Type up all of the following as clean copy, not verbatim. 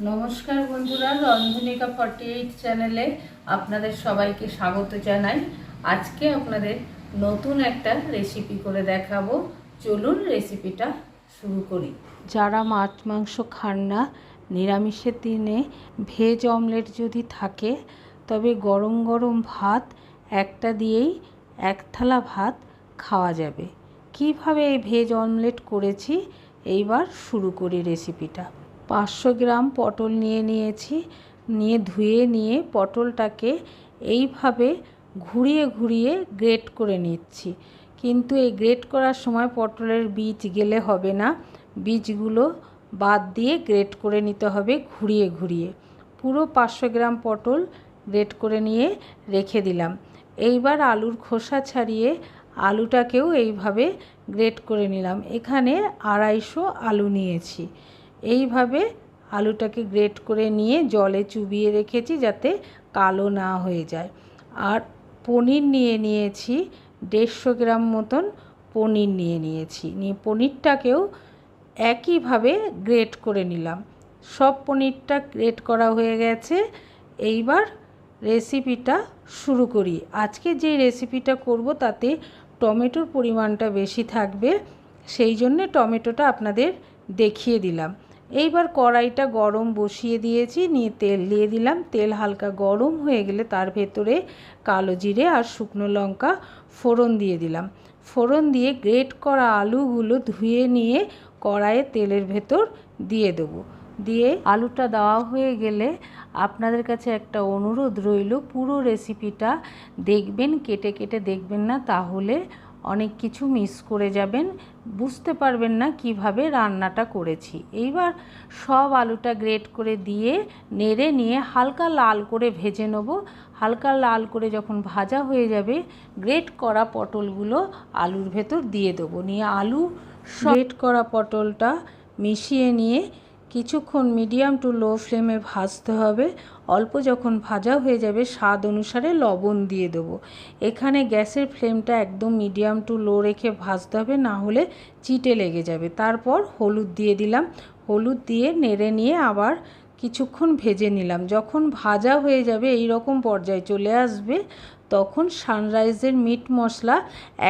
নমস্কার বন্ধুরা, রন্ধনিকা 48 চ্যানেলে আপনাদের সবাইকে স্বাগত জানাই। আজকে আপনাদের নতুন একটা রেসিপি করে দেখাবো। চলুন রেসিপিটা শুরু করি। যারা মাছ মাংস খান না, নিরামিষের দিনে ভেজ অমলেট যদি থাকে তবে গরম গরম ভাত একটা দিয়েই এক থালা ভাত খাওয়া যাবে। কিভাবে এই ভেজ অমলেট করেছি এইবার শুরু করি রেসিপিটা। 500 গ্রাম পটল নিয়েছি, ধুয়ে নিয়ে পটলটাকে এইভাবে ঘুরিয়ে ঘুরিয়ে গ্রেট করে নিচ্ছি। কিন্তু এই গ্রেট করার সময় পটলের বীজ গেলে হবে না, বীজগুলো বাদ দিয়ে গ্রেট করে নিতে হবে ঘুরিয়ে ঘুরিয়ে। পুরো 500 গ্রাম পটল গ্রেট করে নিয়ে রেখে দিলাম। এইবার আলুর খোসা ছাড়িয়ে আলুটাকেও এইভাবে গ্রেট করে নিলাম। এখানে 250 আলু নিয়েছি। এইভাবে আলুটাকে গ্রেট করে নিয়ে জলে চুবিয়ে রেখেছি যাতে কালো না হয়ে যায়। আর পনির নিয়েছি 150 গ্রাম মতন পনির নিয়েছি। পনিরটাকেও একইভাবে গ্রেট করে নিলাম। সব পনিরটা গ্রেট করা হয়ে গেছে। এইবার রেসিপিটা শুরু করি। আজকে যে রেসিপিটা করব তাতে টমেটোর পরিমাণটা বেশি থাকবে, সেই জন্যে টমেটোটা আপনাদের দেখিয়ে দিলাম। এইবার কড়াইটা গরম বসিয়ে দিয়েছি, তেল দিয়ে দিলাম। তেল হালকা গরম হয়ে গেলে তার ভেতরে কালো জিরে আর শুকনো লঙ্কা ফোড়ন দিয়ে দিলাম। ফোড়ন দিয়ে গ্রেট করা আলুগুলো ধুয়ে নিয়ে কড়াইয়ে তেলের ভেতর দিয়ে দেবো। দিয়ে আলুটা দেওয়া হয়ে গেলে আপনাদের কাছে একটা অনুরোধ রইল, পুরো রেসিপিটা দেখবেন, কেটে কেটে দেখবেন না, তাহলে অনেক কিছু মিস করে যাবেন, বুঝতে পারবেন না কিভাবে রান্নাটা করেছি। এইবার সব আলুটা গ্রেট করে দিয়ে নেড়ে নিয়ে হালকা লাল করে ভেজে নেব। হালকা লাল করে যখন ভাজা হয়ে যাবে, গ্রেট করা পটলগুলো আলুর ভেতর দিয়ে দেবো। নিয়ে আলু গ্রেট করা পটলটা মিশিয়ে নিয়ে কিছুক্ষণ মিডিয়াম টু লো ফ্লেমে ভাজতে হবে। অল্প যখন ভাজা হয়ে যাবে স্বাদ অনুসারে লবণ দিয়ে দেবো। এখানে গ্যাসের ফ্লেমটা একদম মিডিয়াম টু লো রেখে ভাজতে হবে, না হলে চিটে লেগে যাবে। তারপর হলুদ দিয়ে দিলাম। হলুদ দিয়ে নেড়ে নিয়ে আবার কিছুক্ষণ ভেজে নিলাম। যখন ভাজা হয়ে যাবে, এই রকম পর্যায়ে চলে আসবে, তখন সানরাইজের মিট মশলা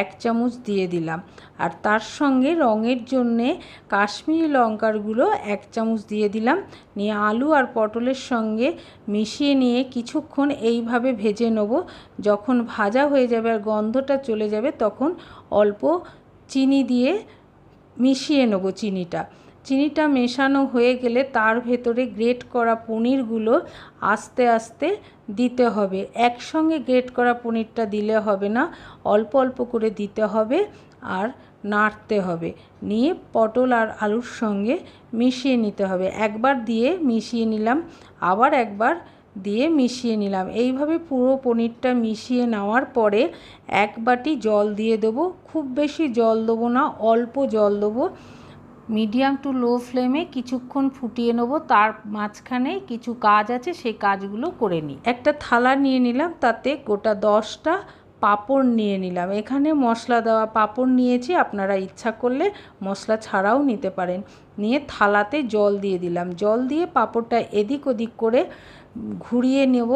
1 চামচ দিয়ে দিলাম। আর তার সঙ্গে রঙের জন্যে কাশ্মীরি লঙ্কার গুঁড়ো 1 চামচ দিয়ে দিলাম। নিয়ে আলু আর পটলের সঙ্গে মিশিয়ে নিয়ে কিছুক্ষণ এইভাবে ভেজে নেব। যখন ভাজা হয়ে যাবে আর গন্ধটা চলে যাবে, তখন অল্প চিনি দিয়ে মিশিয়ে নেব। চিনিটা মেশানো হয়ে গেলে তার ভেতরে গ্রেট করা পনিরগুলো আস্তে আস্তে দিতে হবে। একসঙ্গে গ্রেট করা পনিরটা দিলে হবে না, অল্প অল্প করে দিতে হবে আর নাড়তে হবে। নিয়ে পটল আর আলুর সঙ্গে মিশিয়ে নিতে হবে। একবার দিয়ে মিশিয়ে নিলাম, আবার একবার দিয়ে মিশিয়ে নিলাম। এইভাবে পুরো পনিরটা মিশিয়ে নেওয়ার পরে 1 বাটি জল দিয়ে দেবো। খুব বেশি জল দেবো না, অল্প জল দেবো। মিডিয়াম টু লো ফ্লেমে কিছুক্ষণ ফুটিয়ে নেব। তার মাঝখানে কিছু কাজ আছে, সেই কাজগুলো করে নিই। একটা থালা নিয়ে নিলাম, তাতে গোটা 10টা পাঁপড় নিয়ে নিলাম। এখানে মশলা দেওয়া পাঁপড় নিয়েছি, আপনারা ইচ্ছা করলে মশলা ছাড়াও নিতে পারেন। নিয়ে থালাতে জল দিয়ে দিলাম। জল দিয়ে পাঁপড়টা এদিক ওদিক করে ঘুরিয়ে নেব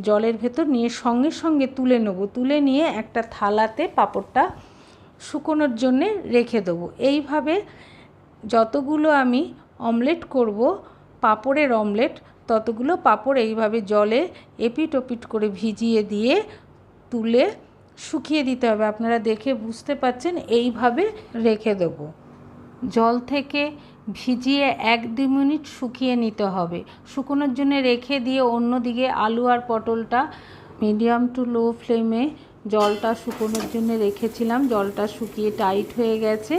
জলের ভেতর, নিয়ে সঙ্গে সঙ্গে তুলে নেব। তুলে নিয়ে একটা থালাতে পাঁপড়টা শুকোনোর জন্যে রেখে দেবো। এইভাবে যতগুলো আমি অমলেট করব, পাঁপড়ের অমলেট, ততগুলো পাঁপড় এইভাবে জলে এপিট ওপিট করে ভিজিয়ে দিয়ে তুলে শুকিয়ে দিতে হবে। আপনারা দেখে বুঝতে পাচ্ছেন, এইভাবে রেখে দেব। জল থেকে ভিজিয়ে 1-2 মিনিট শুকিয়ে নিতে হবে। শুকোনোর জন্য রেখে দিয়ে অন্যদিকে আলু আর পটলটা মিডিয়াম টু লো ফ্লেমে জলটা শুকোনোর জন্য রেখেছিলাম। জলটা শুকিয়ে টাইট হয়ে গেছে।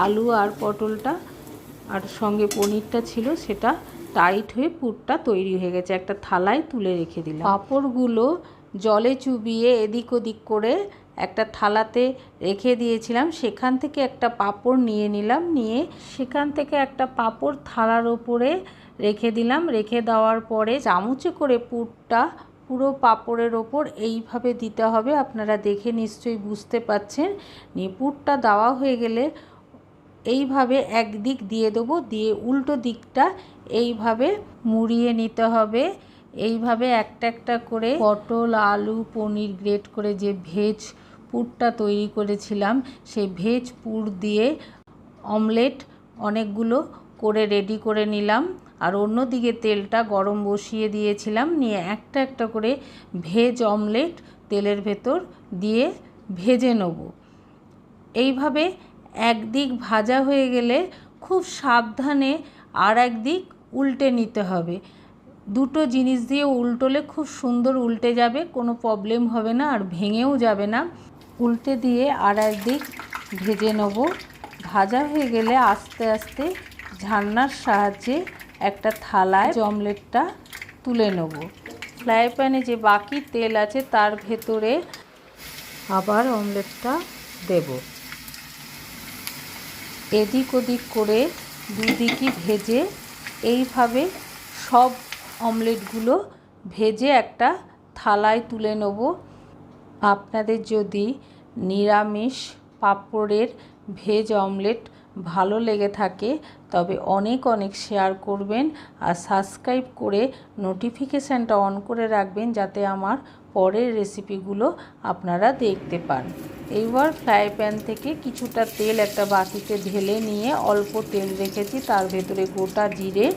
আলু আর পটলটা আর সঙ্গে পনিরটা ছিল, সেটা টাইট হয়ে পুরটা তৈরি হয়ে গেছে। একটা থালায় তুলে রেখে দিলাম। পাঁপড়গুলো জলে চুবিয়ে এদিক ওদিক করে একটা থালাতে রেখে দিয়েছিলাম। সেখান থেকে একটা পাঁপড় নিয়ে নিলাম। নিয়ে সেখান থেকে একটা পাঁপড় থালার ওপরে রেখে দিলাম। রেখে দেওয়ার পরে চামচে করে পুরটা পুরো পাঁপড়ের ওপর এইভাবে দিতে হবে। আপনারা দেখে নিশ্চয়ই বুঝতে পাচ্ছেন। নিয়ে পুরটা দেওয়া হয়ে গেলে এইভাবে একদিক দিয়ে দেবো, দিয়ে উল্টো দিকটা এইভাবে মুড়িয়ে নিতে হবে। এইভাবে একটা একটা করে পটল, আলু, পনির গ্রেট করে যে ভেজ পুরটা তৈরি করেছিলাম সেই ভেজ পুর দিয়ে অমলেট অনেকগুলো করে রেডি করে নিলাম। আর অন্যদিকে তেলটা গরম বসিয়ে দিয়েছিলাম, নিয়ে একটা একটা করে ভেজ অমলেট তেলের ভেতর দিয়ে ভেজে নেব। এইভাবে একদিক ভাজা হয়ে গেলে খুব সাবধানে আর একদিক উল্টে নিতে হবে। দুটো জিনিস দিয়ে উল্টোলে খুব সুন্দর উল্টে যাবে, কোনো প্রবলেম হবে না আর ভেঙেও যাবে না। উল্টে দিয়ে আর একদিক ভেজে নেব। ভাজা হয়ে গেলে আস্তে আস্তে ঝান্নার সাহায্যে একটা থালায় অমলেটটা তুলে নেব। ফ্রাই প্যানে যে বাকি তেল আছে তার ভেতরে আবার অমলেটটা দেব। এদিক ওদিক করে দুদিকই ভেজে এইভাবে সব অমলেটগুলো ভেজে একটা থালায় তুলে নেব। আপনাদের যদি নিরামিষ পাঁপড়ের ভেজ অমলেট ভালো লেগে থাকে তবে অনেক অনেক শেয়ার করবেন আর সাবস্ক্রাইব করে নোটিফিকেশানটা অন করে রাখবেন যাতে আমার পরের রেসিপিগুলো আপনারা দেখতে পান। এইবার ফ্রাই প্যান থেকে কিছুটা তেল একটা বাটিতে ঢেলে নিয়ে অল্প তেল রেখেছি, তার ভেতরে গোটা জিরে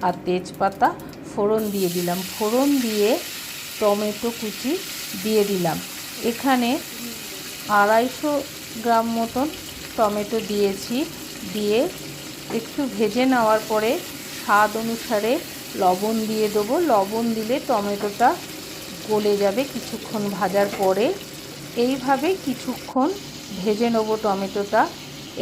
আর তেজপাতা ফোড়ন দিয়ে দিলাম। ফোড়ন দিয়ে টমেটো কুচি দিয়ে দিলাম। এখানে 250 গ্রাম মতন টমেটো দিয়েছি। দিয়ে একটু ভেজে নেওয়ার পরে স্বাদ অনুসারে লবণ দিয়ে দেবো। লবণ দিলে টমেটোটা গলে যাবে কিছুক্ষণ ভাজার পরে। এইভাবে কিছুক্ষণ ভেজে নেবো টমেটোটা।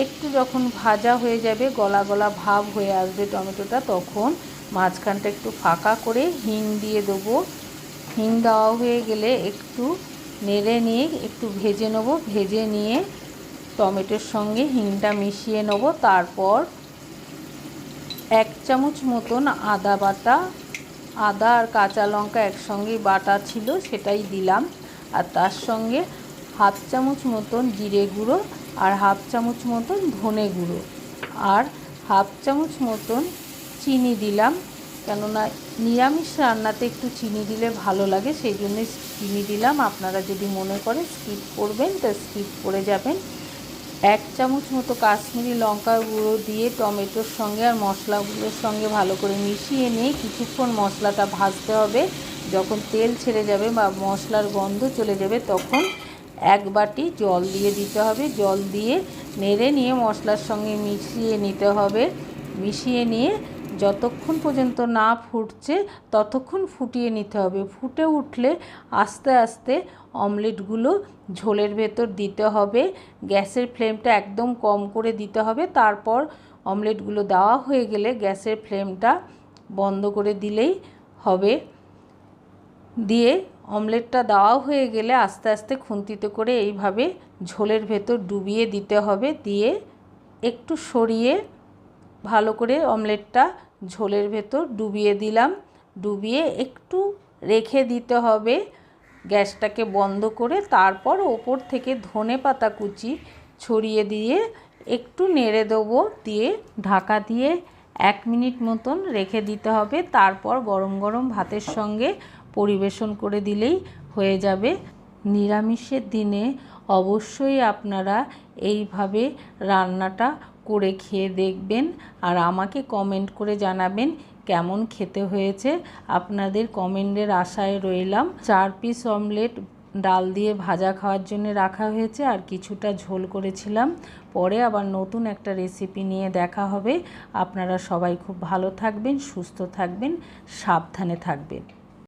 একটু যখন ভাজা হয়ে যাবে, গলা গলা ভাব হয়ে আসবে টমেটোটা, তখন মাঝখানটা একটু ফাঁকা করে হিং দিয়ে দেবো। হিং দেওয়া হয়ে গেলে একটু নেড়ে নিয়ে একটু ভেজে নেবো। ভেজে নিয়ে টমেটোর সঙ্গে হিংটা মিশিয়ে নেব। তারপর 1 চামচ মতন আদা বাটা, আদা আর কাঁচা লঙ্কা একসঙ্গেই বাটা ছিল সেটাই দিলাম। আর তার সঙ্গে 1/2 চামচ মতন জিরে গুঁড়ো আর 1/2 চামচ মতন ধনে গুঁড়ো আর 1/2 চামচ মতন চিনি দিলাম। কেননা নিরামিষ রান্নাতে একটু চিনি দিলে ভালো লাগে, সেই জন্য চিনি দিলাম। আপনারা যদি মনে করেন স্কিপ করবেন তা স্কিপ করে যাবেন। 1 চামচ মতো কাশ্মীরি লঙ্কার গুঁড়ো দিয়ে টমেটোর সঙ্গে আর মশলাগুলোর সঙ্গে ভালো করে মিশিয়ে নিয়ে কিছুক্ষণ মশলাটা ভাজতে হবে। যখন তেল ছেড়ে যাবে বা মশলার গন্ধ চলে যাবে তখন 1 বাটি জল দিয়ে দিতে হবে। জল দিয়ে নেড়ে নিয়ে মশলার সঙ্গে মিশিয়ে নিতে হবে। মিশিয়ে নিয়ে যতক্ষণ পর্যন্ত না ফুটছে ততক্ষণ ফুটিয়ে নিতে হবে। ফুটে উঠলে আস্তে আস্তে অমলেটগুলো ঝোলের ভেতর দিতে হবে। গ্যাসের ফ্লেমটা একদম কম করে দিতে হবে। তারপর অমলেটগুলো দেওয়া হয়ে গেলে গ্যাসের ফ্লেমটা বন্ধ করে দিলেই হবে। দিয়ে অমলেটটা দেওয়া হয়ে গেলে আস্তে আস্তে খুন্তিতে করে এইভাবে ঝোলের ভেতর ডুবিয়ে দিতে হবে। দিয়ে একটু সরিয়ে ভালো করে অমলেটটা ঝোলের ভেতর ডুবিয়ে দিলাম। ডুবিয়ে একটু রেখে দিতে হবে গ্যাসটাকে বন্ধ করে। তারপর ওপর থেকে ধনেপাতা কুচি ছড়িয়ে দিয়ে একটু নেড়ে দেবো। দিয়ে ঢাকা দিয়ে 1 মিনিট মতন রেখে দিতে হবে। তারপর গরম গরম ভাতের সঙ্গে পরিবেশন করে দিলেই হয়ে যাবে। নিরামিষের দিনে অবশ্যই আপনারা এইভাবে রান্নাটা করে খেয়ে দেখবেন আর আমাকে কমেন্ট করে জানাবেন কেমন খেতে হয়েছে। আপনাদের কমেন্টের আশায় রইলাম। 4 পিস অমলেট ডাল দিয়ে ভাজা খাওয়ার জন্য রাখা হয়েছে আর কিছুটা ঝোল করেছিলাম। পরে আবার নতুন একটা রেসিপি নিয়ে দেখা হবে। আপনারা সবাই খুব ভালো থাকবেন, সুস্থ থাকবেন, সাবধানে থাকবেন।